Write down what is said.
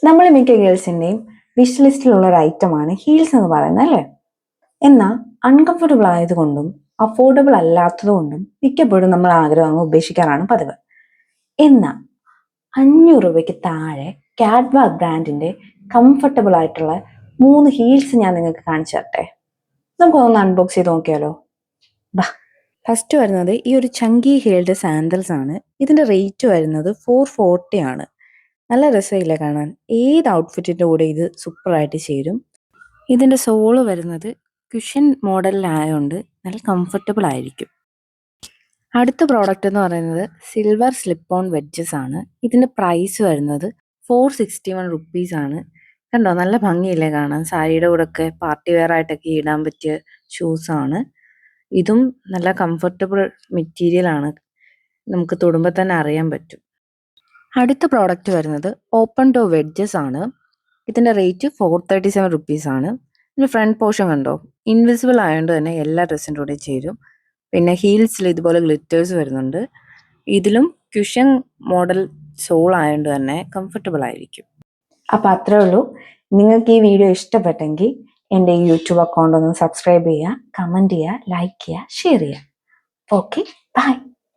നമ്മൾ മിക്ക ഗേൾസിന്റെയും വിഷ് ലിസ്റ്റിലുള്ള ഒരു ഐറ്റമാണ് ഹീൽസ് എന്ന് പറയുന്നത് അല്ലേ? എന്നാൽ അൺകംഫർട്ടബിൾ ആയതുകൊണ്ടും അഫോർഡബിൾ അല്ലാത്തതുകൊണ്ടും മിക്കപ്പോഴും നമ്മൾ ആഗ്രഹം അങ്ങ് ഉപേക്ഷിക്കാറാണ് പതിവ്. എന്നാൽ 500 രൂപയ്ക്ക് താഴെ കാഡ്വാക് ബ്രാൻഡിന്റെ കംഫർട്ടബിൾ ആയിട്ടുള്ള 3 ഹീൽസ് ഞാൻ നിങ്ങൾക്ക് കാണിച്ചു തരട്ടെ. നമുക്കൊന്ന് അൺബോക്സ് ചെയ്ത് നോക്കിയാലോ? ഫസ്റ്റ് വരുന്നത് ഈ ഒരു ചങ്കി ഹീൽഡ് സാൻഡൽസ് ആണ്. ഇതിന്റെ റേറ്റ് വരുന്നത് 440 ആണ്. നല്ല രസമില്ല കാണാൻ. ഏത് ഔട്ട്ഫിറ്റിന്റെ കൂടെ ഇത് സൂപ്പറായിട്ട് ചേരും. ഇതിന്റെ സോള് വരുന്നത് കുഷൻ മോഡലിലായതുകൊണ്ട് നല്ല കംഫർട്ടബിൾ ആയിരിക്കും. അടുത്ത പ്രോഡക്റ്റ് എന്ന് പറയുന്നത് സിൽവർ സ്ലിപ്പ് ഓൺ വെഡ്ജസ് ആണ്. ഇതിന്റെ പ്രൈസ് വരുന്നത് 461 റുപ്പീസ് ആണ്. കണ്ടോ, നല്ല ഭംഗിയില്ലേ കാണാൻ? സാരിയുടെ കൂടെ ഒക്കെ പാർട്ടി വെയർ ആയിട്ടൊക്കെ ഇടാൻ പറ്റിയ ഷൂസ് ആണ്. ഇതും നല്ല കംഫർട്ടബിൾ മെറ്റീരിയൽ ആണ്. നമുക്ക് തൊടുമ്പോൾ തന്നെ അറിയാൻ പറ്റും. അടുത്ത പ്രോഡക്റ്റ് വരുന്നത് ഓപ്പൺ ടോ വെഡ്ജസ് ആണ്. ഇതിന്റെ റേറ്റ് 437 റുപ്പീസ് ആണ്. ഇതിന്റെ ഫ്രണ്ട് പോർഷൻ കണ്ടോ, ഇൻവിസിബിൾ ആയതുകൊണ്ട് തന്നെ എല്ലാ ഡ്രസ്സിൻ്റെ കൂടെ ചേരും. പിന്നെ ഹീൽസിൽ ഇതുപോലെ ഗ്ലിറ്റേഴ്സ് വരുന്നുണ്ട്. ഇതിലും ക്യുഷൻ മോഡൽ സോൾ ആയതുകൊണ്ട് തന്നെ കംഫർട്ടബിൾ ആയിരിക്കും. അപ്പം അത്രേ ഉള്ളൂ. നിങ്ങൾക്ക് ഈ വീഡിയോ ഇഷ്ടപ്പെട്ടെങ്കിൽ എൻ്റെ ഈ യൂട്യൂബ് അക്കൗണ്ട് ഒന്ന് സബ്സ്ക്രൈബ് ചെയ്യുക, കമൻറ്റ് ചെയ്യുക, ലൈക്ക് ചെയ്യുക, ഷെയർ ചെയ്യുക. Okay, by.